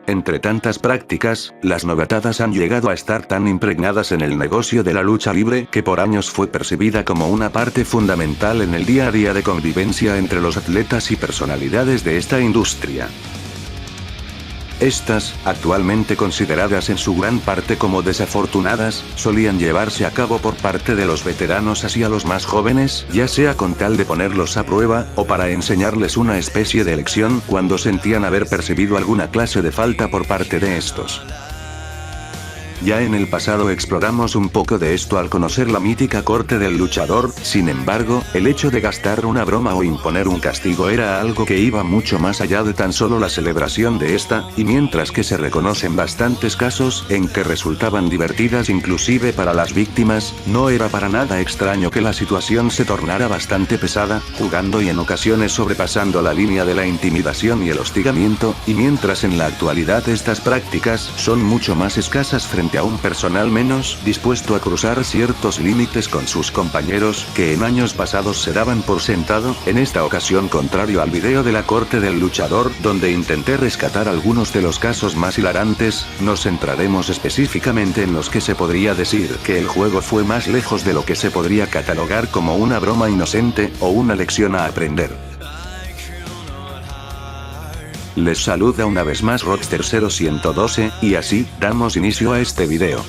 Entre tantas prácticas, las novatadas han llegado a estar tan impregnadas en el negocio de la lucha libre que por años fue percibida como una parte fundamental en el día a día de convivencia entre los atletas y personalidades de esta industria. Estas, actualmente consideradas en su gran parte como desafortunadas, solían llevarse a cabo por parte de los veteranos hacia los más jóvenes, ya sea con tal de ponerlos a prueba, o para enseñarles una especie de lección cuando sentían haber percibido alguna clase de falta por parte de estos. Ya en el pasado exploramos un poco de esto al conocer la mítica corte del luchador, sin embargo, el hecho de gastar una broma o imponer un castigo era algo que iba mucho más allá de tan solo la celebración de esta, y mientras que se reconocen bastantes casos en que resultaban divertidas inclusive para las víctimas, no era para nada extraño que la situación se tornara bastante pesada, jugando y en ocasiones sobrepasando la línea de la intimidación y el hostigamiento, y mientras en la actualidad estas prácticas son mucho más escasas frente a un personal menos dispuesto a cruzar ciertos límites con sus compañeros que en años pasados se daban por sentado. En esta ocasión, contrario al video de la corte del luchador, donde intenté rescatar algunos de los casos más hilarantes, nos centraremos específicamente en los que se podría decir que el juego fue más lejos de lo que se podría catalogar como una broma inocente o una lección a aprender. Les saluda una vez más Rockster 0112, y así, damos inicio a este video.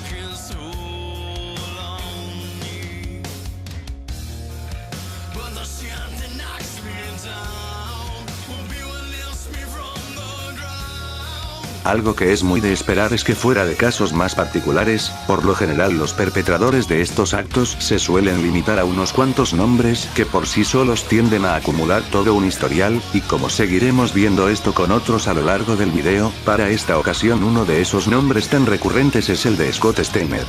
Algo que es muy de esperar es que fuera de casos más particulares, por lo general los perpetradores de estos actos se suelen limitar a unos cuantos nombres que por sí solos tienden a acumular todo un historial, y como seguiremos viendo esto con otros a lo largo del video, para esta ocasión uno de esos nombres tan recurrentes es el de Scott Steiner.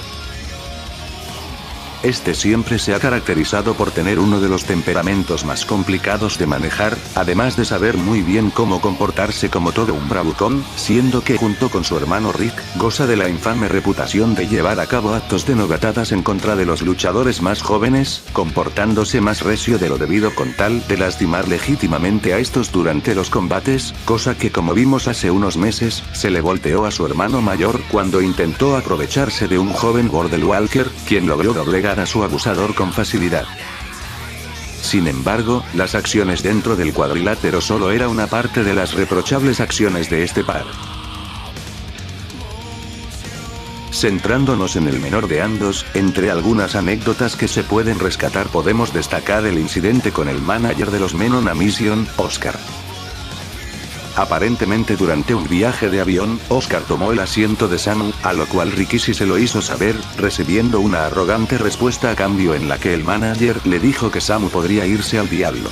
Este siempre se ha caracterizado por tener uno de los temperamentos más complicados de manejar, además de saber muy bien cómo comportarse como todo un bravucón, siendo que junto con su hermano Rick, goza de la infame reputación de llevar a cabo actos de novatadas en contra de los luchadores más jóvenes, comportándose más recio de lo debido con tal de lastimar legítimamente a estos durante los combates, cosa que como vimos hace unos meses, se le volteó a su hermano mayor cuando intentó aprovecharse de un joven Wardell Walker, quien logró doblegar a su abusador con facilidad. Sin embargo, las acciones dentro del cuadrilátero solo era una parte de las reprochables acciones de este par. Centrándonos en el menor de ambos, entre algunas anécdotas que se pueden rescatar podemos destacar el incidente con el manager de los Men on a Mission, Oscar. Aparentemente durante un viaje de avión, Oscar tomó el asiento de Samu, a lo cual Ricky sí se lo hizo saber, recibiendo una arrogante respuesta a cambio en la que el manager le dijo que Samu podría irse al diablo.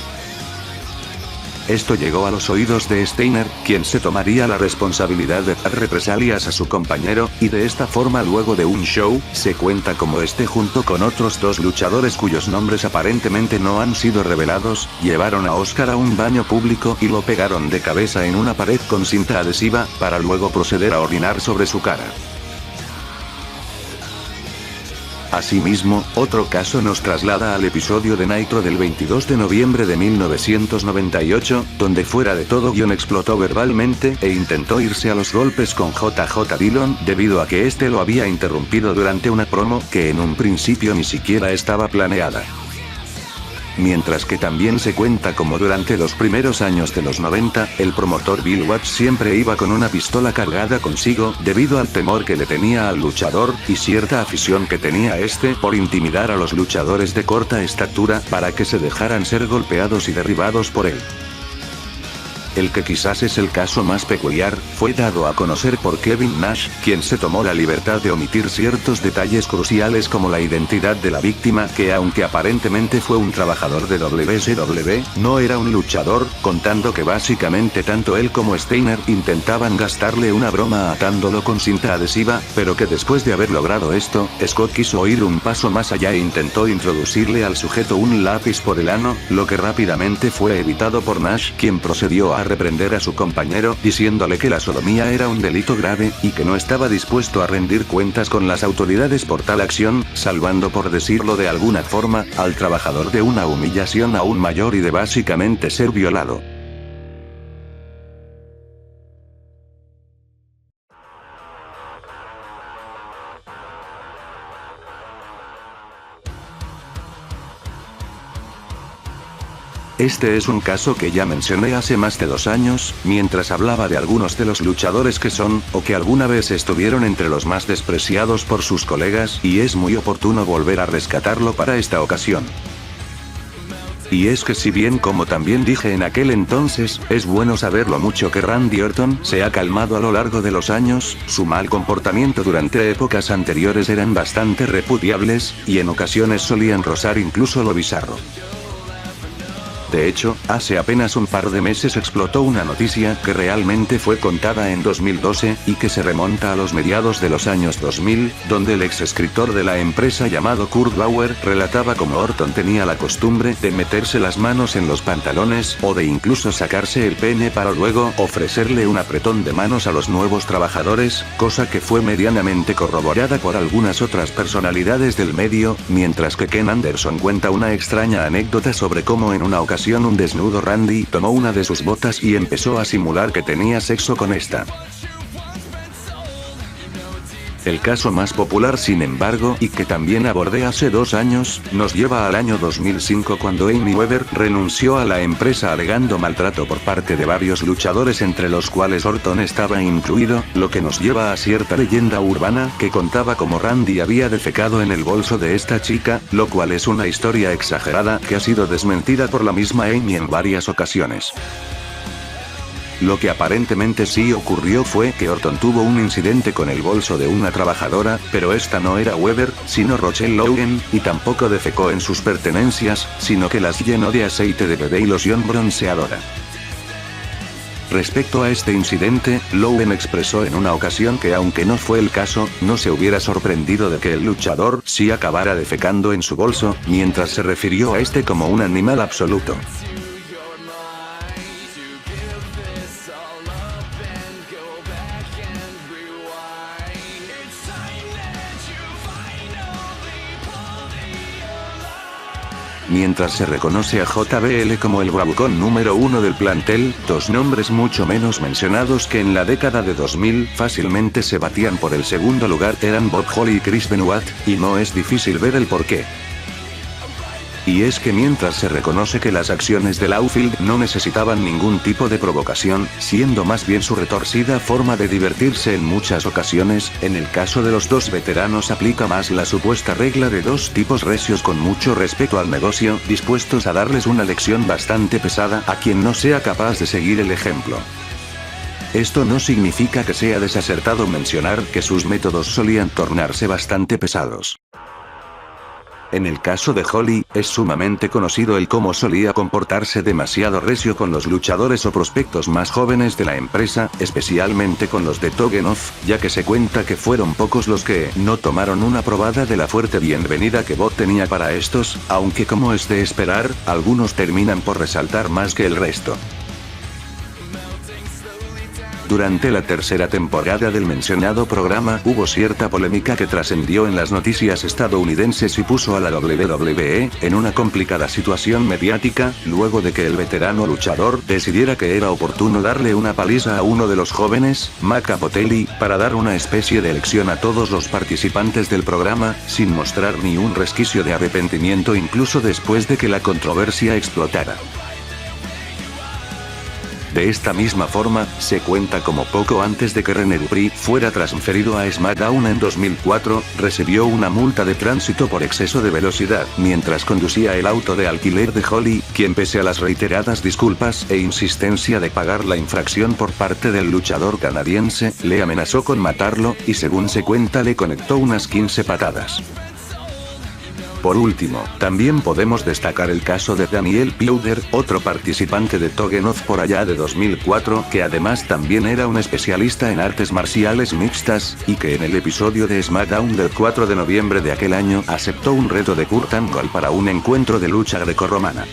Esto llegó a los oídos de Steiner, quien se tomaría la responsabilidad de dar represalias a su compañero, y de esta forma luego de un show, se cuenta como este junto con otros dos luchadores cuyos nombres aparentemente no han sido revelados, llevaron a Oscar a un baño público y lo pegaron de cabeza en una pared con cinta adhesiva, para luego proceder a orinar sobre su cara. Asimismo, otro caso nos traslada al episodio de Nitro del 22 de noviembre de 1998, donde fuera de todo guión explotó verbalmente e intentó irse a los golpes con JJ Dillon, debido a que este lo había interrumpido durante una promo que en un principio ni siquiera estaba planeada. Mientras que también se cuenta como durante los primeros años de los 90, el promotor Bill Watts siempre iba con una pistola cargada consigo, debido al temor que le tenía al luchador, y cierta afición que tenía este por intimidar a los luchadores de corta estatura, para que se dejaran ser golpeados y derribados por él. El que quizás es el caso más peculiar, fue dado a conocer por Kevin Nash, quien se tomó la libertad de omitir ciertos detalles cruciales como la identidad de la víctima, que aunque aparentemente fue un trabajador de WCW, no era un luchador, contando que básicamente tanto él como Steiner intentaban gastarle una broma atándolo con cinta adhesiva, pero que después de haber logrado esto, Scott quiso ir un paso más allá e intentó introducirle al sujeto un lápiz por el ano, lo que rápidamente fue evitado por Nash, quien procedió a reprender a su compañero, diciéndole que la sodomía era un delito grave, y que no estaba dispuesto a rendir cuentas con las autoridades por tal acción, salvando por decirlo de alguna forma, al trabajador de una humillación aún mayor y de básicamente ser violado. Este es un caso que ya mencioné hace más de 2 años, mientras hablaba de algunos de los luchadores que son, o que alguna vez estuvieron entre los más despreciados por sus colegas, y es muy oportuno volver a rescatarlo para esta ocasión. Y es que si bien como también dije en aquel entonces, es bueno saber lo mucho que Randy Orton se ha calmado a lo largo de los años, su mal comportamiento durante épocas anteriores eran bastante repudiables, y en ocasiones solían rozar incluso lo bizarro. De hecho, hace apenas un par de meses explotó una noticia que realmente fue contada en 2012, y que se remonta a los mediados de los años 2000, donde el ex escritor de la empresa llamado Kurt Bauer relataba cómo Orton tenía la costumbre de meterse las manos en los pantalones o de incluso sacarse el pene para luego ofrecerle un apretón de manos a los nuevos trabajadores, cosa que fue medianamente corroborada por algunas otras personalidades del medio, mientras que Ken Anderson cuenta una extraña anécdota sobre cómo en una ocasión un desnudo Randy tomó una de sus botas y empezó a simular que tenía sexo con esta. El caso más popular sin embargo, y que también abordé hace 2 años, nos lleva al año 2005 cuando Amy Weber renunció a la empresa alegando maltrato por parte de varios luchadores entre los cuales Orton estaba incluido, lo que nos lleva a cierta leyenda urbana que contaba cómo Randy había defecado en el bolso de esta chica, lo cual es una historia exagerada que ha sido desmentida por la misma Amy en varias ocasiones. Lo que aparentemente sí ocurrió fue que Orton tuvo un incidente con el bolso de una trabajadora, pero esta no era Weber, sino Rochelle Logan, y tampoco defecó en sus pertenencias, sino que las llenó de aceite de bebé y loción bronceadora. Respecto a este incidente, Logan expresó en una ocasión que aunque no fue el caso, no se hubiera sorprendido de que el luchador sí acabara defecando en su bolso, mientras se refirió a este como un animal absoluto. Mientras se reconoce a JBL como el bravucón número 1 del plantel, 2 nombres mucho menos mencionados que en la década de 2000 fácilmente se batían por el segundo lugar eran Bob Holly y Chris Benoit, y no es difícil ver el porqué. Y es que mientras se reconoce que las acciones de Layfield no necesitaban ningún tipo de provocación, siendo más bien su retorcida forma de divertirse en muchas ocasiones, en el caso de los 2 veteranos aplica más la supuesta regla de 2 tipos recios con mucho respeto al negocio, dispuestos a darles una lección bastante pesada a quien no sea capaz de seguir el ejemplo. Esto no significa que sea desacertado mencionar que sus métodos solían tornarse bastante pesados. En el caso de Holly, es sumamente conocido el cómo solía comportarse demasiado recio con los luchadores o prospectos más jóvenes de la empresa, especialmente con los de Togenov, ya que se cuenta que fueron pocos los que no tomaron una probada de la fuerte bienvenida que Bob tenía para estos, aunque como es de esperar, algunos terminan por resaltar más que el resto. Durante la tercera temporada del mencionado programa hubo cierta polémica que trascendió en las noticias estadounidenses y puso a la WWE en una complicada situación mediática, luego de que el veterano luchador decidiera que era oportuno darle una paliza a uno de los jóvenes, Matt Cappotelli, para dar una especie de lección a todos los participantes del programa, sin mostrar ni un resquicio de arrepentimiento incluso después de que la controversia explotara. De esta misma forma, se cuenta como poco antes de que René Dupree fuera transferido a SmackDown en 2004, recibió una multa de tránsito por exceso de velocidad mientras conducía el auto de alquiler de Holly, quien pese a las reiteradas disculpas e insistencia de pagar la infracción por parte del luchador canadiense, le amenazó con matarlo, y según se cuenta le conectó unas 15 patadas. Por último, también podemos destacar el caso de Daniel Puder, otro participante de Togenov por allá de 2004, que además también era un especialista en artes marciales mixtas, y que en el episodio de SmackDown del 4 de noviembre de aquel año aceptó un reto de Kurt Angle para un encuentro de lucha grecorromana.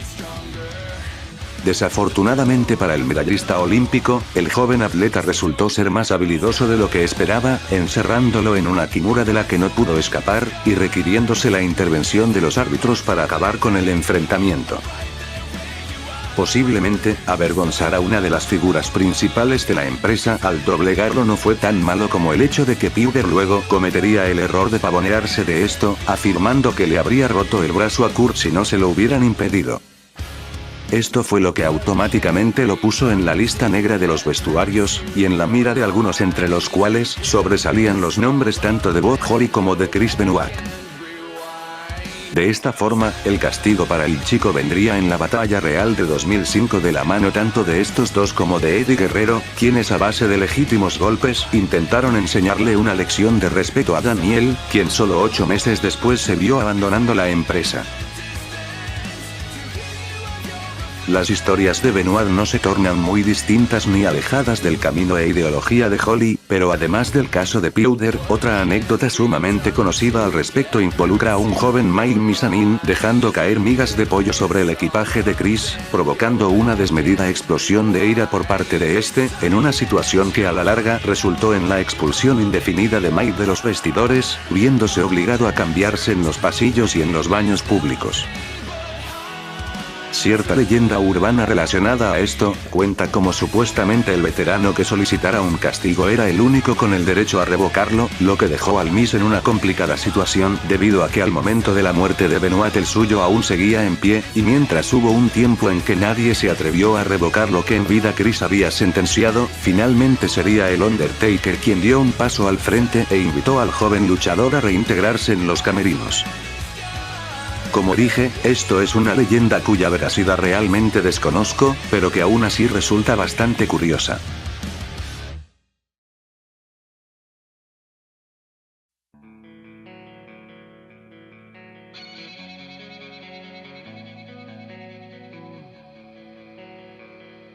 Desafortunadamente para el medallista olímpico, el joven atleta resultó ser más habilidoso de lo que esperaba, encerrándolo en una kimura de la que no pudo escapar, y requiriéndose la intervención de los árbitros para acabar con el enfrentamiento. Posiblemente, avergonzar a una de las figuras principales de la empresa al doblegarlo no fue tan malo como el hecho de que Puder luego cometería el error de pavonearse de esto, afirmando que le habría roto el brazo a Kurt si no se lo hubieran impedido. Esto fue lo que automáticamente lo puso en la lista negra de los vestuarios, y en la mira de algunos entre los cuales sobresalían los nombres tanto de Bob Holly como de Chris Benoit. De esta forma, el castigo para el chico vendría en la batalla real de 2005 de la mano tanto de estos dos como de Eddie Guerrero, quienes a base de legítimos golpes intentaron enseñarle una lección de respeto a Daniel, quien solo 8 meses después se vio abandonando la empresa. Las historias de Benoit no se tornan muy distintas ni alejadas del camino e ideología de Holly, pero además del caso de Powder, otra anécdota sumamente conocida al respecto involucra a un joven Mike Misanin dejando caer migas de pollo sobre el equipaje de Chris, provocando una desmedida explosión de ira por parte de este, en una situación que a la larga resultó en la expulsión indefinida de Mike de los vestidores, viéndose obligado a cambiarse en los pasillos y en los baños públicos. Cierta leyenda urbana relacionada a esto, cuenta como supuestamente el veterano que solicitara un castigo era el único con el derecho a revocarlo, lo que dejó al Miss en una complicada situación, debido a que al momento de la muerte de Benoit el suyo aún seguía en pie, y mientras hubo un tiempo en que nadie se atrevió a revocar lo que en vida Chris había sentenciado, finalmente sería el Undertaker quien dio un paso al frente e invitó al joven luchador a reintegrarse en los camerinos. Como dije, esto es una leyenda cuya veracidad realmente desconozco, pero que aún así resulta bastante curiosa.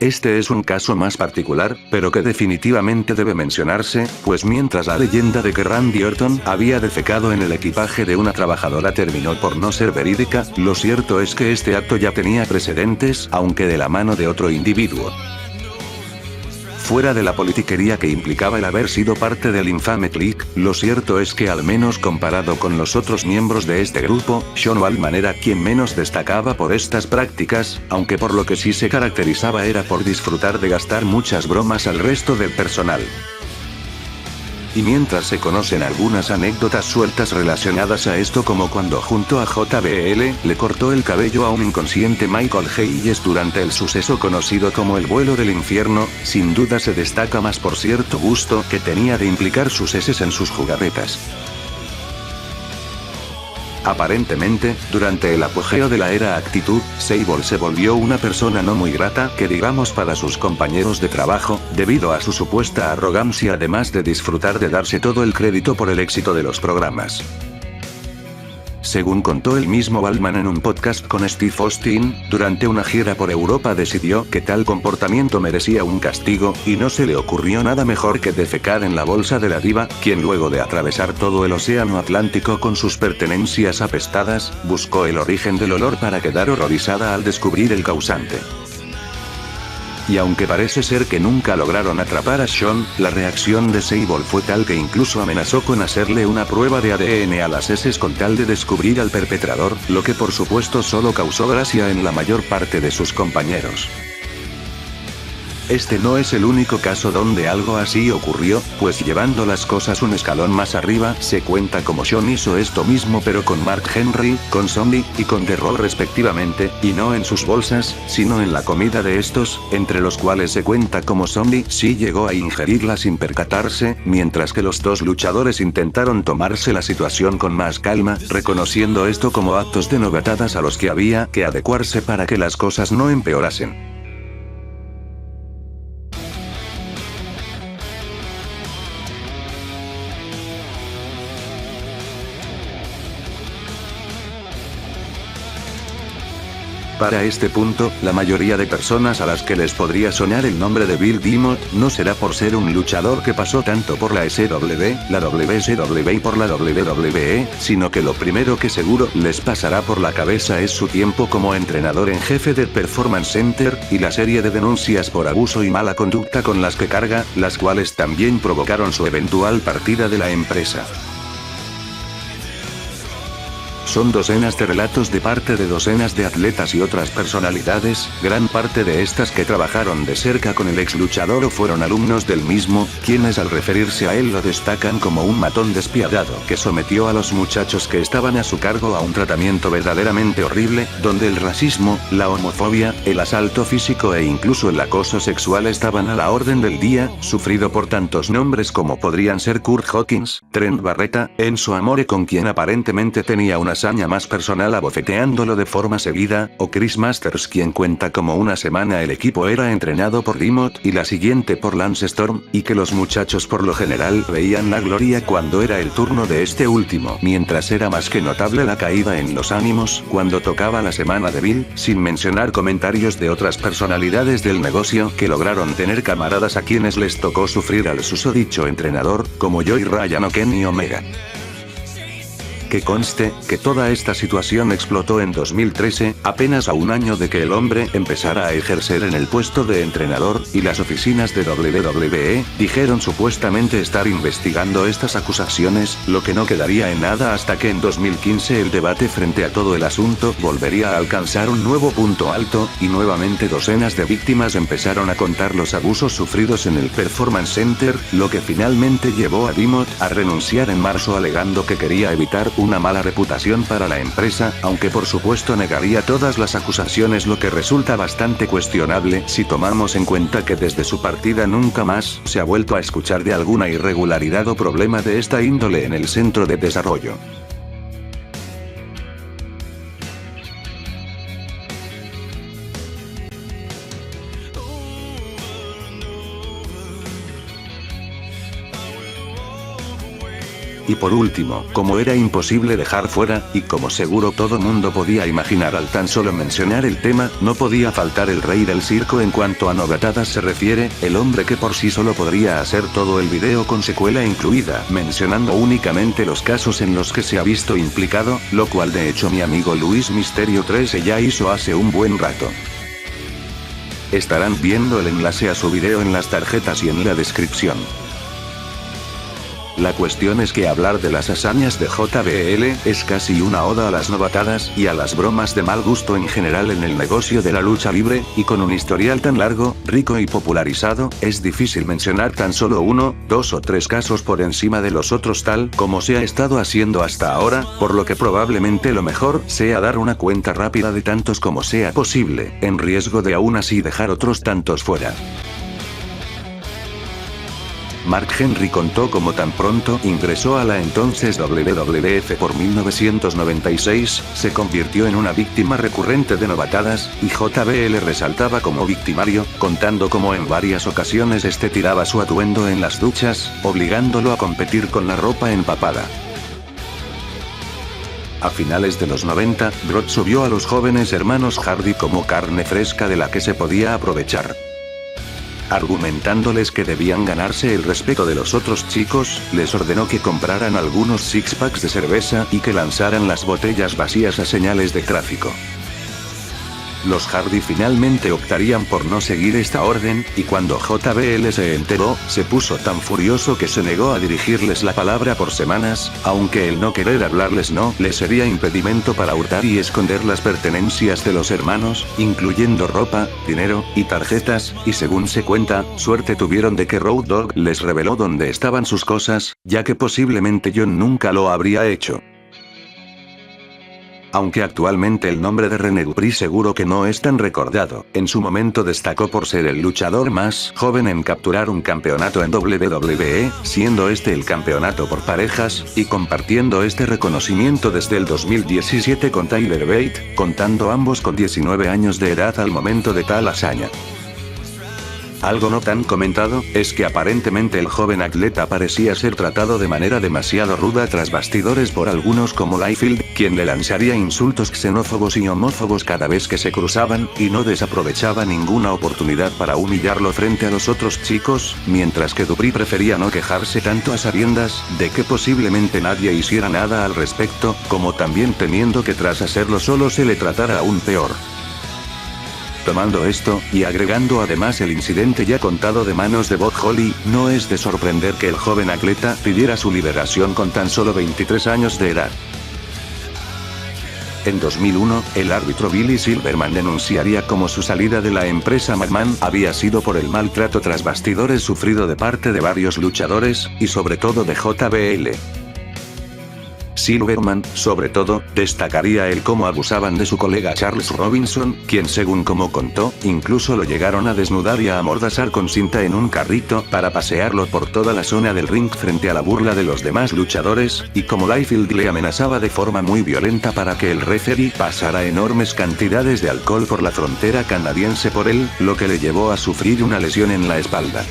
Este es un caso más particular, pero que definitivamente debe mencionarse, pues mientras la leyenda de que Randy Orton había defecado en el equipaje de una trabajadora terminó por no ser verídica, lo cierto es que este acto ya tenía precedentes, aunque de la mano de otro individuo. Fuera de la politiquería que implicaba el haber sido parte del infame Clique, lo cierto es que al menos comparado con los otros miembros de este grupo, Sean Waltman era quien menos destacaba por estas prácticas, aunque por lo que sí se caracterizaba era por disfrutar de gastar muchas bromas al resto del personal. Y mientras se conocen algunas anécdotas sueltas relacionadas a esto como cuando junto a JBL, le cortó el cabello a un inconsciente Michael Hayes durante el suceso conocido como el vuelo del infierno, sin duda se destaca más por cierto gusto que tenía de implicar sus heces en sus jugarretas. Aparentemente, durante el apogeo de la era Actitud, Sable se volvió una persona no muy grata que digamos para sus compañeros de trabajo, debido a su supuesta arrogancia además de disfrutar de darse todo el crédito por el éxito de los programas. Según contó el mismo Waltman en un podcast con Steve Austin, durante una gira por Europa decidió que tal comportamiento merecía un castigo, y no se le ocurrió nada mejor que defecar en la bolsa de la diva, quien luego de atravesar todo el océano Atlántico con sus pertenencias apestadas, buscó el origen del olor para quedar horrorizada al descubrir el causante. Y aunque parece ser que nunca lograron atrapar a Sean, la reacción de Sable fue tal que incluso amenazó con hacerle una prueba de ADN a las heces con tal de descubrir al perpetrador, lo que por supuesto solo causó gracia en la mayor parte de sus compañeros. Este no es el único caso donde algo así ocurrió, pues llevando las cosas un escalón más arriba, se cuenta como Sean hizo esto mismo pero con Mark Henry, con Zombie, y con The Rock respectivamente, y no en sus bolsas, sino en la comida de estos, entre los cuales se cuenta como Zombie sí llegó a ingerirla sin percatarse, mientras que los dos luchadores intentaron tomarse la situación con más calma, reconociendo esto como actos de novatadas a los que había que adecuarse para que las cosas no empeorasen. Para este punto, la mayoría de personas a las que les podría sonar el nombre de Bill DeMott, no será por ser un luchador que pasó tanto por la SW, la WSW y por la WWE, sino que lo primero que seguro les pasará por la cabeza es su tiempo como entrenador en jefe del Performance Center, y la serie de denuncias por abuso y mala conducta con las que carga, las cuales también provocaron su eventual partida de la empresa. Son docenas de relatos de parte de docenas de atletas y otras personalidades, gran parte de estas que trabajaron de cerca con el ex luchador o fueron alumnos del mismo, quienes al referirse a él lo destacan como un matón despiadado que sometió a los muchachos que estaban a su cargo a un tratamiento verdaderamente horrible, donde el racismo, la homofobia, el asalto físico e incluso el acoso sexual estaban a la orden del día, sufrido por tantos nombres como podrían ser Kurt Hawkins, Trent Barreta, Enzo Amore con quien aparentemente tenía una hazaña más personal abofeteándolo de forma seguida, o Chris Masters quien cuenta como una semana el equipo era entrenado por Dimot y la siguiente por Lance Storm, y que los muchachos por lo general veían la gloria cuando era el turno de este último, mientras era más que notable la caída en los ánimos cuando tocaba la semana de Bill, sin mencionar comentarios de otras personalidades del negocio que lograron tener camaradas a quienes les tocó sufrir al susodicho entrenador, como Joey Ryan o Kenny Omega. Que conste, que toda esta situación explotó en 2013, apenas a un año de que el hombre empezara a ejercer en el puesto de entrenador, y las oficinas de WWE dijeron supuestamente estar investigando estas acusaciones, lo que no quedaría en nada hasta que en 2015 el debate frente a todo el asunto volvería a alcanzar un nuevo punto alto, y nuevamente docenas de víctimas empezaron a contar los abusos sufridos en el Performance Center, lo que finalmente llevó a Dimot a renunciar en marzo alegando que quería evitar una mala reputación para la empresa, aunque por supuesto negaría todas las acusaciones, lo que resulta bastante cuestionable si tomamos en cuenta que desde su partida nunca más se ha vuelto a escuchar de alguna irregularidad o problema de esta índole en el centro de desarrollo. Y por último, como era imposible dejar fuera, y como seguro todo mundo podía imaginar al tan solo mencionar el tema, no podía faltar el rey del circo en cuanto a novatadas se refiere, el hombre que por sí solo podría hacer todo el video con secuela incluida, mencionando únicamente los casos en los que se ha visto implicado, lo cual de hecho mi amigo Luis Misterio 13 ya hizo hace un buen rato. Estarán viendo el enlace a su video en las tarjetas y en la descripción. La cuestión es que hablar de las hazañas de JBL es casi una oda a las novatadas y a las bromas de mal gusto en general en el negocio de la lucha libre, y con un historial tan largo, rico y popularizado, es difícil mencionar tan solo uno, dos o tres casos por encima de los otros tal como se ha estado haciendo hasta ahora, por lo que probablemente lo mejor sea dar una cuenta rápida de tantos como sea posible, en riesgo de aún así dejar otros tantos fuera. Mark Henry contó cómo tan pronto ingresó a la entonces WWF por 1996, se convirtió en una víctima recurrente de novatadas, y JBL resaltaba como victimario, contando cómo en varias ocasiones este tiraba su atuendo en las duchas, obligándolo a competir con la ropa empapada. A finales de los 90, Brooks subió a los jóvenes hermanos Hardy como carne fresca de la que se podía aprovechar. Argumentándoles que debían ganarse el respeto de los otros chicos, les ordenó que compraran algunos six-packs de cerveza y que lanzaran las botellas vacías a señales de tráfico. Los Hardy finalmente optarían por no seguir esta orden, y cuando JBL se enteró, se puso tan furioso que se negó a dirigirles la palabra por semanas, aunque el no querer hablarles no le sería impedimento para hurtar y esconder las pertenencias de los hermanos, incluyendo ropa, dinero, y tarjetas, y según se cuenta, suerte tuvieron de que Road Dogg les reveló dónde estaban sus cosas, ya que posiblemente John nunca lo habría hecho. Aunque actualmente el nombre de René Dupree seguro que no es tan recordado, en su momento destacó por ser el luchador más joven en capturar un campeonato en WWE, siendo este el campeonato por parejas, y compartiendo este reconocimiento desde el 2017 con Tyler Bate, contando ambos con 19 años de edad al momento de tal hazaña. Algo no tan comentado, es que aparentemente el joven atleta parecía ser tratado de manera demasiado ruda tras bastidores por algunos como Liefeld, quien le lanzaría insultos xenófobos y homófobos cada vez que se cruzaban, y no desaprovechaba ninguna oportunidad para humillarlo frente a los otros chicos, mientras que Dupree prefería no quejarse tanto a sabiendas de que posiblemente nadie hiciera nada al respecto, como también temiendo que tras hacerlo solo se le tratara aún peor. Tomando esto, y agregando además el incidente ya contado de manos de Bob Holly, no es de sorprender que el joven atleta pidiera su liberación con tan solo 23 años de edad. En 2001, el árbitro Billy Silverman denunciaría como su salida de la empresa McMahon había sido por el maltrato tras bastidores sufrido de parte de varios luchadores, y sobre todo de JBL. Silverman, sobre todo, destacaría el cómo abusaban de su colega Charles Robinson, quien según como contó, incluso lo llegaron a desnudar y a amordazar con cinta en un carrito para pasearlo por toda la zona del ring frente a la burla de los demás luchadores, y como Liefeld le amenazaba de forma muy violenta para que el referee pasara enormes cantidades de alcohol por la frontera canadiense por él, lo que le llevó a sufrir una lesión en la espalda.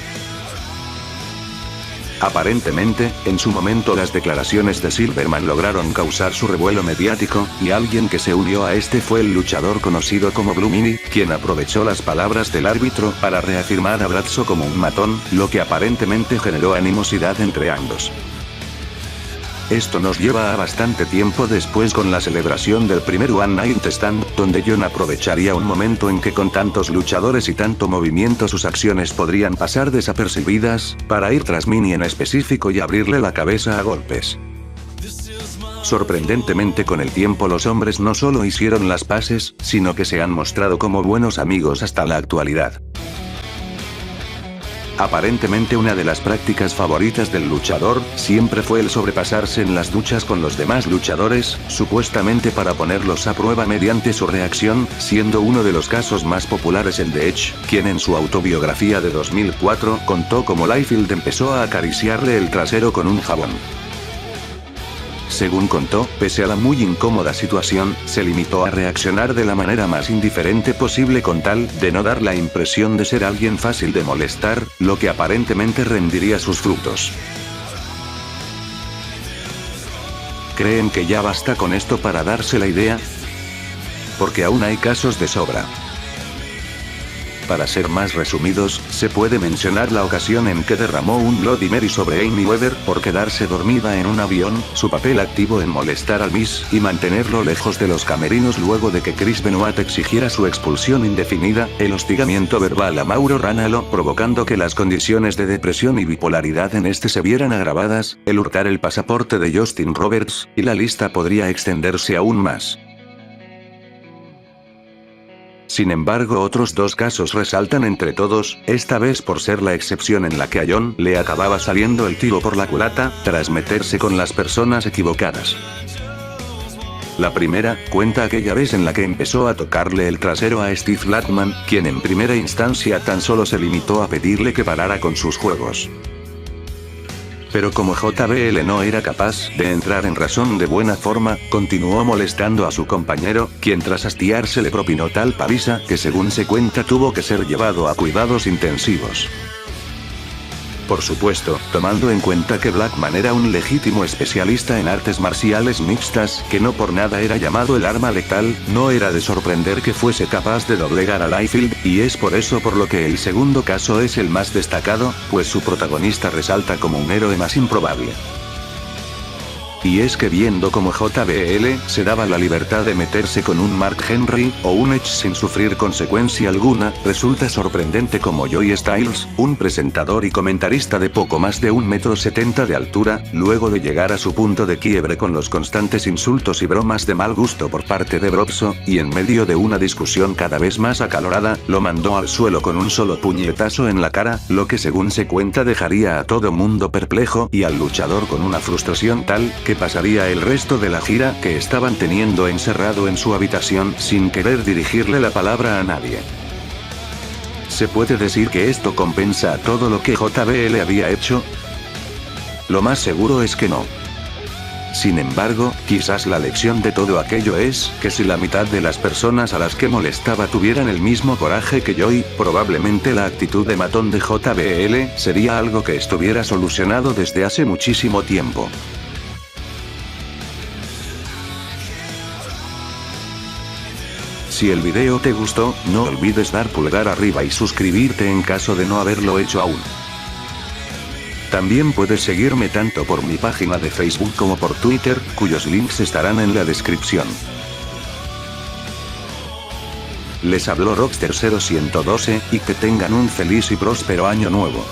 Aparentemente, en su momento las declaraciones de Silverman lograron causar su revuelo mediático, y alguien que se unió a este fue el luchador conocido como Blue Mini, quien aprovechó las palabras del árbitro para reafirmar a Brazzo como un matón, lo que aparentemente generó animosidad entre ambos. Esto nos lleva a bastante tiempo después con la celebración del primer One Night Stand, donde John aprovecharía un momento en que con tantos luchadores y tanto movimiento sus acciones podrían pasar desapercibidas, para ir tras Mini en específico y abrirle la cabeza a golpes. Sorprendentemente con el tiempo los hombres no solo hicieron las paces, sino que se han mostrado como buenos amigos hasta la actualidad. Aparentemente una de las prácticas favoritas del luchador, siempre fue el sobrepasarse en las duchas con los demás luchadores, supuestamente para ponerlos a prueba mediante su reacción, siendo uno de los casos más populares el de Edge, quien en su autobiografía de 2004 contó cómo Liefeld empezó a acariciarle el trasero con un jabón. Según contó, pese a la muy incómoda situación, se limitó a reaccionar de la manera más indiferente posible con tal de no dar la impresión de ser alguien fácil de molestar, lo que aparentemente rendiría sus frutos. ¿Creen que ya basta con esto para darse la idea? Porque aún hay casos de sobra. Para ser más resumidos, se puede mencionar la ocasión en que derramó un Bloody Mary sobre Amy Weber por quedarse dormida en un avión, su papel activo en molestar al Miz y mantenerlo lejos de los camerinos luego de que Chris Benoit exigiera su expulsión indefinida, el hostigamiento verbal a Mauro Ranallo provocando que las condiciones de depresión y bipolaridad en este se vieran agravadas, el hurtar el pasaporte de Justin Roberts, y la lista podría extenderse aún más. Sin embargo, otros dos casos resaltan entre todos, esta vez por ser la excepción en la que a John le acababa saliendo el tiro por la culata, tras meterse con las personas equivocadas. La primera, cuenta aquella vez en la que empezó a tocarle el trasero a Steve Blackman, quien en primera instancia tan solo se limitó a pedirle que parara con sus juegos. Pero como JBL no era capaz de entrar en razón de buena forma, continuó molestando a su compañero, quien tras hastiarse le propinó tal paliza que según se cuenta tuvo que ser llevado a cuidados intensivos. Por supuesto, tomando en cuenta que Blackman era un legítimo especialista en artes marciales mixtas, que no por nada era llamado el arma letal, no era de sorprender que fuese capaz de doblegar a Liefeld, y es por eso por lo que el segundo caso es el más destacado, pues su protagonista resalta como un héroe más improbable. Y es que viendo como JBL se daba la libertad de meterse con un Mark Henry o un Edge sin sufrir consecuencia alguna, resulta sorprendente como Joey Styles, un presentador y comentarista de poco más de 1,70 m de altura, luego de llegar a su punto de quiebre con los constantes insultos y bromas de mal gusto por parte de Brazzo, y en medio de una discusión cada vez más acalorada, lo mandó al suelo con un solo puñetazo en la cara, lo que según se cuenta dejaría a todo mundo perplejo y al luchador con una frustración tal que pasaría el resto de la gira que estaban teniendo encerrado en su habitación sin querer dirigirle la palabra a nadie. ¿Se puede decir que esto compensa todo lo que JBL había hecho? Lo más seguro es que no. Sin embargo, quizás la lección de todo aquello es que si la mitad de las personas a las que molestaba tuvieran el mismo coraje que Joey, probablemente la actitud de matón de JBL sería algo que estuviera solucionado desde hace muchísimo tiempo. Si el video te gustó, no olvides dar pulgar arriba y suscribirte en caso de no haberlo hecho aún. También puedes seguirme tanto por mi página de Facebook como por Twitter, cuyos links estarán en la descripción. Les habló Rockster 0112, y que tengan un feliz y próspero año nuevo.